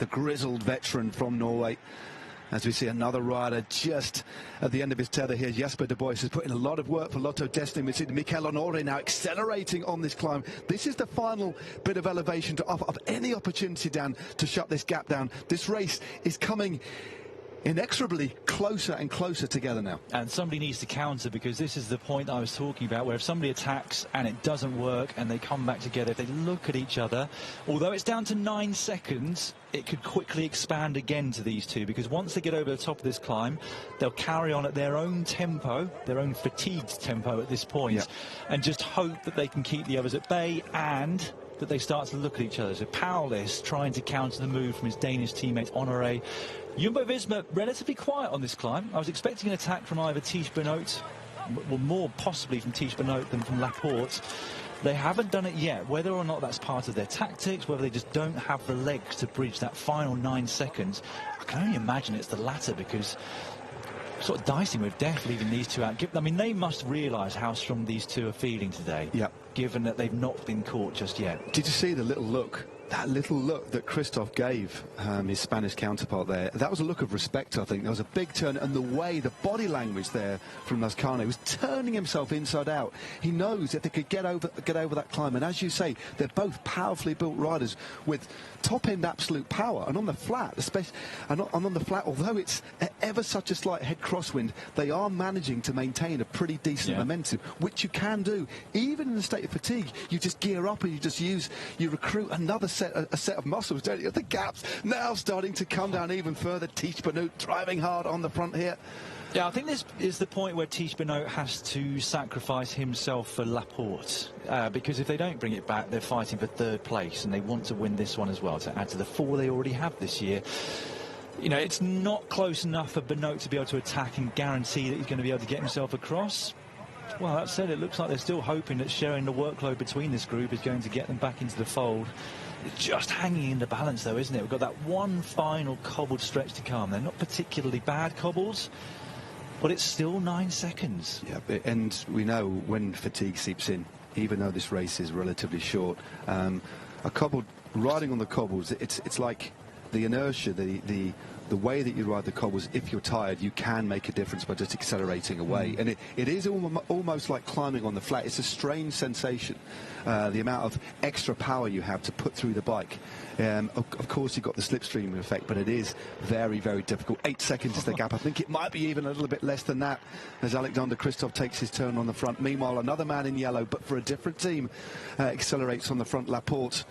the grizzled veteran from Norway. As we see another rider just at the end of his tether here, Jesper de Bois has put in a lot of work for Lotto Destiny. We see Mikel Honore now accelerating on this climb. This is the final bit of elevation to offer up any opportunity, Dan, to shut this gap down. This race is coming inexorably closer and closer together now. And somebody needs to counter, because this is the point I was talking about, where if somebody attacks and it doesn't work and they come back together, if they look at each other, although it's down to 9 seconds, it could quickly expand again to these two, because once they get over the top of this climb, they'll carry on at their own tempo, their own fatigued tempo at this point, and just hope that they can keep the others at bay and that they start to look at each other. So Paulus trying to counter the move from his Danish teammate Honore. Jumbo-Visma relatively quiet on this climb. I was expecting an attack from either Tiesj Benoot, well, more possibly from Tiesj Benoot than from Laporte. They haven't done it yet. Whether or not that's part of their tactics, whether they just don't have the legs to bridge that final 9 seconds, I can only imagine it's the latter, because sort of dicing with death, leaving these two out. I mean, they must realise how strong these two are feeling today, given that they've not been caught just yet. Did you see the little look? That little look that Christoph gave his Spanish counterpart there, that was a look of respect, I think. There was a big turn, and the way, the body language there from Lazcano, was turning himself inside out. He knows if they could get over that climb, and as you say, they're both powerfully built riders with top-end absolute power, and on the flat, especially, and on the flat, although it's ever such a slight head crosswind, they are managing to maintain a pretty decent momentum, which you can do. Even in a state of fatigue, you just gear up and you recruit another a set of muscles, don't you? The gaps now starting to come down even further. Tiesj Benoot driving hard on the front here. Yeah, I think this is the point where Tiesj Benoot has to sacrifice himself for Laporte, because if they don't bring it back, they're fighting for 3rd place, and they want to win this one as well, to add to the 4 they already have this year. You know, it's not close enough for Benoot to be able to attack and guarantee that he's going to be able to get himself across. Well, that said, it looks like they're still hoping that sharing the workload between this group is going to get them back into the fold. It's just hanging in the balance, though, isn't it? We've got that one final cobbled stretch to come. They're not particularly bad cobbles, but it's still 9 seconds. Yeah, and we know when fatigue seeps in, even though this race is relatively short, a cobbled, riding on the cobbles, it's like the inertia, the way that you ride the cobbles, if you're tired, you can make a difference by just accelerating away. And it is almost like climbing on the flat. It's a strange sensation, the amount of extra power you have to put through the bike. Of course, you've got the slipstream effect, but it is very, very difficult. 8 seconds is the gap. I think it might be even a little bit less than that as Alexander Kristoff takes his turn on the front. Meanwhile, another man in yellow, but for a different team, accelerates on the front. Laporte.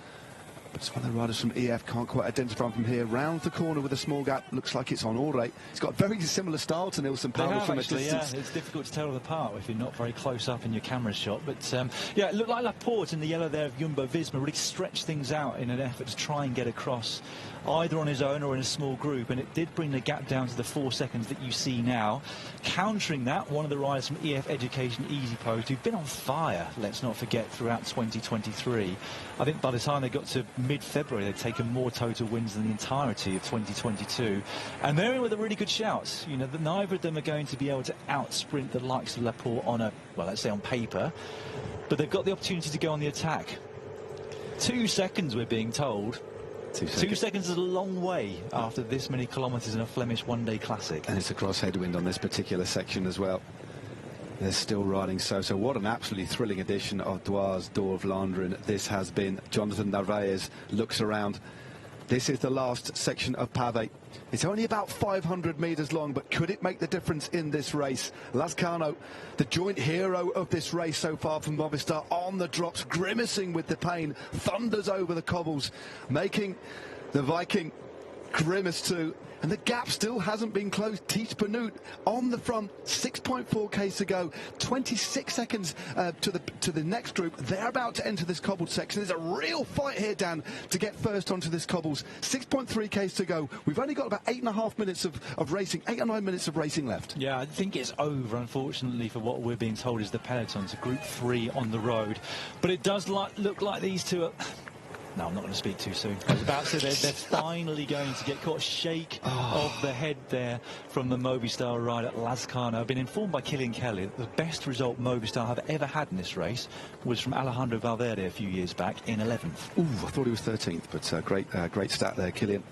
But it's one of the riders from EF, can't quite identify him from here. Round the corner with a small gap, looks like it's Honore. He's got a very similar style to Nilsen Paulus from a distance. Yeah, it's difficult to tell them apart if you're not very close up in your camera shot. But yeah, it looked like Laporte in the yellow there of Jumbo-Visma really stretched things out in an effort to try and get across, either on his own or in a small group, and it did bring the gap down to the 4 seconds that you see now. Countering that, one of the riders from EF Education Easy Post, who've been on fire, let's not forget, throughout 2023. I think by the time they got to mid-February, they'd taken more total wins than the entirety of 2022. And they're in with a really good shout. You know, that neither of them are going to be able to out-sprint the likes of Laporte on a, well, let's say on paper, but they've got the opportunity to go on the attack. 2 seconds, we're being told. 2 seconds. 2 seconds is a long way after this many kilometres in a Flemish one-day classic. And it's a cross headwind on this particular section as well. They're still riding so what an absolutely thrilling edition of Dwars Door Vlaanderen this has been. Jonathan Narvaez looks around. This is the last section of Pave. It's only about 500 metres long, but could it make the difference in this race? Lazcano, the joint hero of this race so far from Movistar, on the drops, grimacing with the pain, thunders over the cobbles, making the Viking grimace too. And the gap still hasn't been closed. Tiesj Benoot on the front, 6.4k to go, 26 seconds to the next group. They're about to enter this cobbled section. There's a real fight here, Dan, to get first onto this cobbles. 6.3k to go. We've only got about 8.5 minutes of racing, 8 or 9 minutes of racing left. Yeah, I think it's over, unfortunately, for what we're being told is the peloton to Group 3 on the road. But it does look like these two are... No, I'm not going to speak too soon. I was about to say they're finally going to get caught. A shake of the head there from the Movistar rider Lazcano. I've been informed by Killian Kelly that the best result Movistar have ever had in this race was from Alejandro Valverde a few years back in 11th. Ooh, I thought he was 13th, but great stat there, Killian.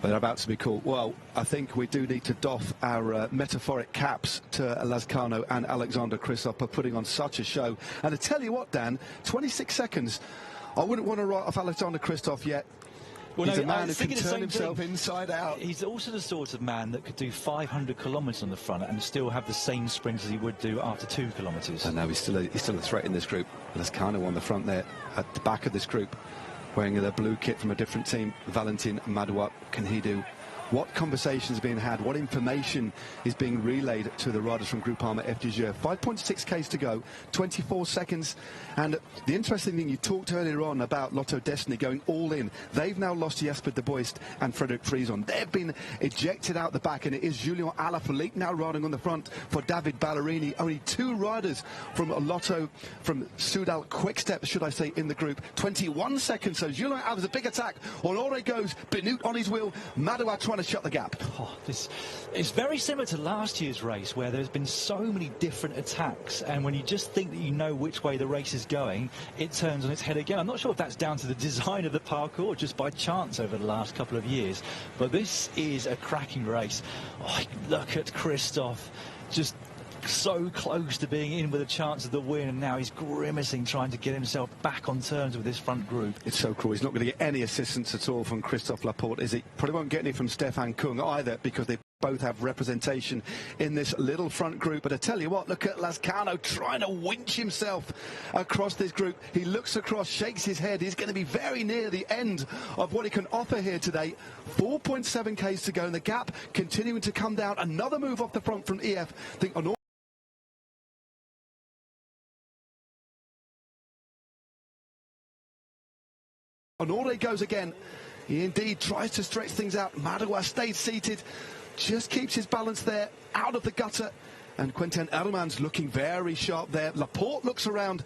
They're about to be called. Well, I think we do need to doff our metaphoric caps to Lazcano and Alexander Kristoff for putting on such a show. And I tell you what, Dan, 26 seconds. I wouldn't want to write off Alexander Kristoff yet. Well, he's no, a man who can turn himself inside out. He's also the sort of man that could do 500 kilometres on the front and still have the same sprint as he would do after 2 kilometres. I know, he's still a threat in this group. Lazcano on the front there, at the back of this group, wearing the blue kit from a different team. Valentin Madouas, can he do? What conversations are being had? What information is being relayed to the riders from Groupama FDJ? 5.6 Ks to go, 24 seconds. And the interesting thing, you talked earlier on about Lotto Destiny going all in. They've now lost Jesper de Boist and Frederick Frieson. They've been ejected out the back, and it is Julien Alaphilippe now riding on the front for David Ballerini. Only 2 riders from Lotto, from Soudal Quickstep, should I say, in the group. 21 seconds, so Julien Alaphilippe, a big attack. On Ore goes, Benoot on his wheel, Madouas trying to shut the gap. Oh, it's very similar to last year's race, where there's been so many different attacks, and when you just think that you know which way the race is going, it turns on its head again. I'm not sure if that's down to the design of the parcours, just by chance over the last couple of years, but this is a cracking race. Oh, look at Kristoff, just so close to being in with a chance of the win, and now he's grimacing, trying to get himself back on terms with this front group. It's so cool. He's not going to get any assistance at all from Christophe Laporte, is he? Probably won't get any from Stefan Kung either, because they both have representation in this little front group. But I tell you what, look at Lazcano trying to winch himself across this group. He looks across, shakes his head. He's going to be very near the end of what he can offer here today. 4.7 Ks to go, and the gap continuing to come down. Another move off the front from EF. Think on Ore goes again. He indeed tries to stretch things out. Madouas stays seated, just keeps his balance there, out of the gutter. And Quentin Elman's looking very sharp there. Laporte looks around,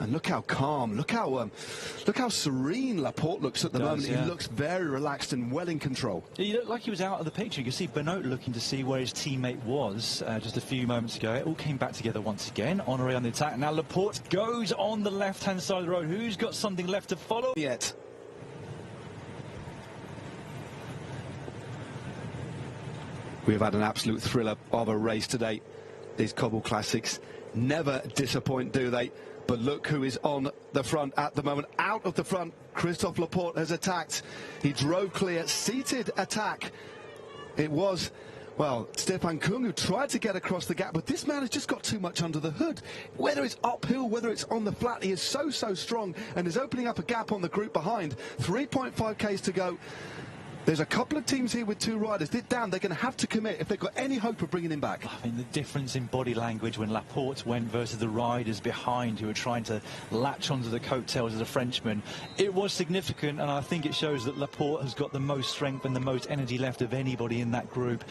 and look how calm, look how serene Laporte looks at the moment. Yeah. He looks very relaxed and well in control. He looked like he was out of the picture. You can see Benoot looking to see where his teammate was just a few moments ago. It all came back together once again. Honore on the attack. Now Laporte goes on the left-hand side of the road. Who's got something left to follow? Yet. We've had an absolute thriller of a race today. These Cobble Classics never disappoint, do they? But look who is on the front at the moment. Out of the front, Christophe Laporte has attacked. He drove clear, seated attack. It was, well, Stefan Kung who tried to get across the gap, but this man has just got too much under the hood. Whether it's uphill, whether it's on the flat, he is so strong and is opening up a gap on the group behind. 3.5 Ks to go. There's a couple of teams here with 2 riders. Dan, they're going to have to commit if they've got any hope of bringing him back. I mean, the difference in body language when Laporte went versus the riders behind who were trying to latch onto the coattails of the Frenchman, it was significant, and I think it shows that Laporte has got the most strength and the most energy left of anybody in that group.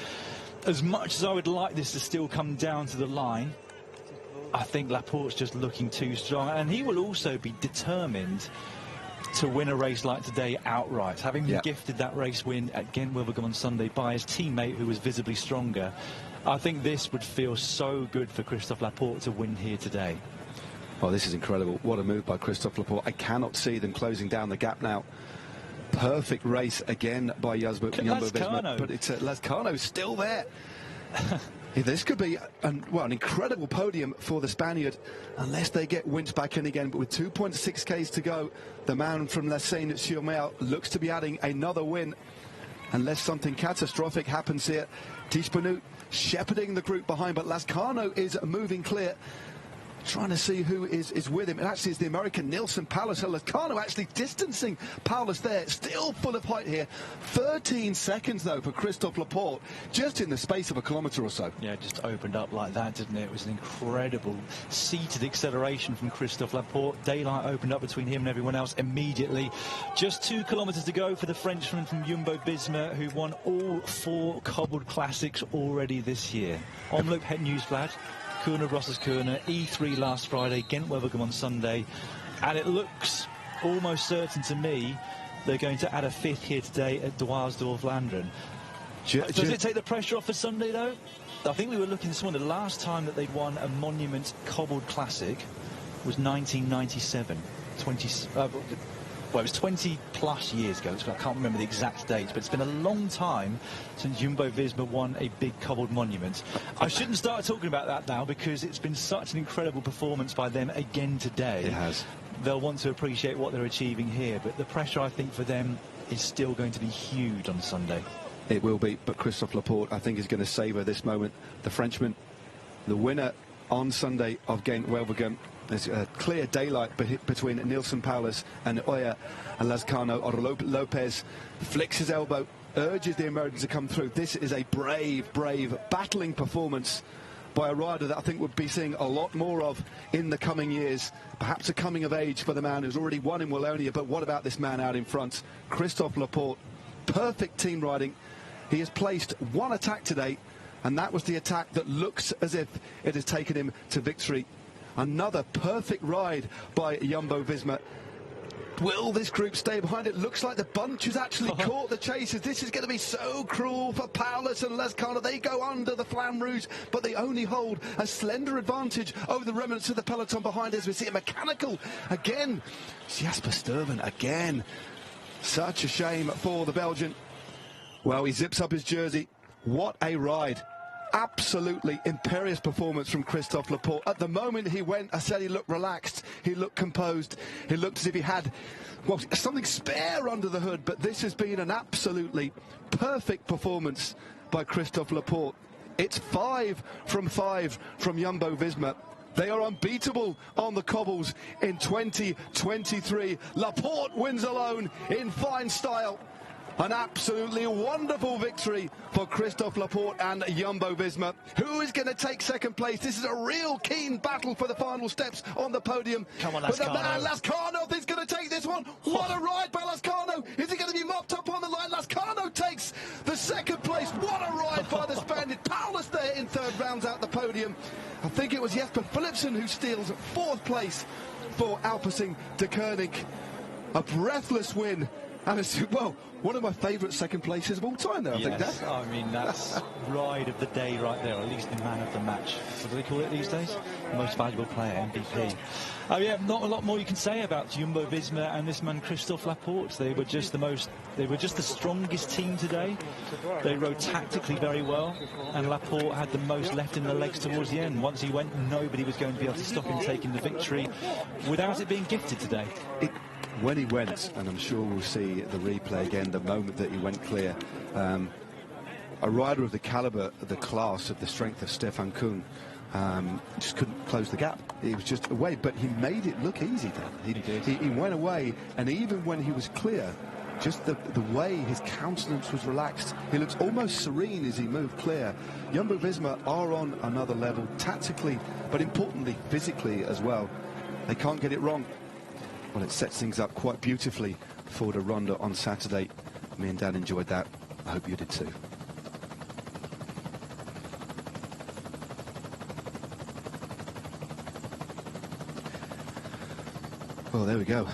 As much as I would like this to still come down to the line, I think Laporte's just looking too strong, and he will also be determined to win a race like today outright, having been gifted that race win at Gent-Wevelgem on Sunday by his teammate who was visibly stronger. I think this would feel so good for Christophe Laporte to win here today. Oh, this is incredible. What a move by Christophe Laporte. I cannot see them closing down the gap now. Perfect race again by Jumbo-Visma, but it's Lazcano still there. This could be an incredible podium for the Spaniard, unless they get Winch back in again. But with 2.6 Ks to go, the man from La Seine-sur-Mer looks to be adding another win, unless something catastrophic happens here. Tish Benoot shepherding the group behind, but Lazcano is moving clear. Trying to see who is with him. It actually is the American Nilson Paulus. Lazcano actually distancing Paulus there. Still full of height here. 13 seconds, though, for Christophe Laporte, just in the space of a kilometre or so. Yeah, just opened up like that, didn't it? It was an incredible seated acceleration from Christophe Laporte. Daylight opened up between him and everyone else immediately. Just 2 kilometres to go for the Frenchman from Jumbo-Visma, who won all 4 cobbled classics already this year. Omloop Het Nieuwsblad, Kuurne, Rossers Kuurne, E3 last Friday, Gent-Wevelgem on Sunday, and it looks almost certain to me they're going to add a 5th here today at Dwars Door Vlaanderen. Does it take the pressure off for Sunday, though? I think we were looking this morning, the last time that they'd won a Monument Cobbled Classic was 1997. well, it was 20 plus years ago. I can't remember the exact date, but it's been a long time since Jumbo-Visma won a big cobbled monument. I shouldn't start talking about that now because it's been such an incredible performance by them again today. It has. They'll want to appreciate what they're achieving here, but the pressure, I think, for them is still going to be huge on Sunday. It will be, but Christophe Laporte, I think, is going to savour this moment. The Frenchman, the winner on Sunday of Ghent-Wevelgem. There's a clear daylight between Nilson Paulus and Oya and Lazcano. Or Lopez flicks his elbow, urges the Americans to come through. This is a brave, battling performance by a rider that I think we'll be seeing a lot more of in the coming years. Perhaps a coming of age for the man who's already won in Wallonia, but what about this man out in front? Christophe Laporte, perfect team riding. He has placed one attack today, and that was the attack that looks as if it has taken him to victory. Another perfect ride by Jumbo-Visma. Will this group stay behind? It looks like the bunch has actually caught the chasers. This is going to be so cruel for Paulus and Lazcano. They go under the Flamme Rouge, but they only hold a slender advantage over the remnants of the peloton behind us. We see a mechanical again. Jasper Stuyven again. Such a shame for the Belgian. Well, he zips up his jersey. What a ride. Absolutely imperious performance from Christophe Laporte. At the moment he went, I said he looked relaxed, he looked composed, he looked as if he had, well, something spare under the hood, but this has been an absolutely perfect performance by Christophe Laporte. It's 5 from 5 from Jumbo-Visma. They are unbeatable on the cobbles in 2023. Laporte wins alone in fine style. An absolutely wonderful victory for Christophe Laporte and Jumbo-Visma. Who is going to take second place? This is a real keen battle for the final steps on the podium. Come on, But the Lazcano. man, Lazcano, is going to take this one. What a ride by Lazcano. Is he going to be mopped up on the line? Lazcano takes the second place. What a ride by the Spaniard. Paulus there in third, rounds out the podium. I think it was Jesper Philipsen who steals fourth place for Alpecin de Koning. A breathless win. And it's, well, one of my favourite second places of all time there, I think, Yes, Dan. I mean, that's ride of the day right there, or at least the man of the match. What do they call it these days? Most valuable player, MVP. Oh yeah, not a lot more you can say about Jumbo-Visma and this man Christophe Laporte. They were just the strongest team today. They rode tactically very well, and Laporte had the most left in the legs towards the end. Once he went, nobody was going to be able to stop him taking the victory without it being gifted today. When he went, and I'm sure we'll see the replay again, the moment that he went clear, a rider of the calibre, the class, of the strength of Stefan Kuhn just couldn't close the gap. He was just away, but he made it look easy then. He went away, and even when he was clear, just the way his countenance was relaxed, he looks almost serene as he moved clear. Jumbo-Visma are on another level, tactically, but importantly, physically as well. They can't get it wrong. Well, it sets things up quite beautifully for the Ronde on Saturday. Me and Dan enjoyed that. I hope you did too. Well, there we go.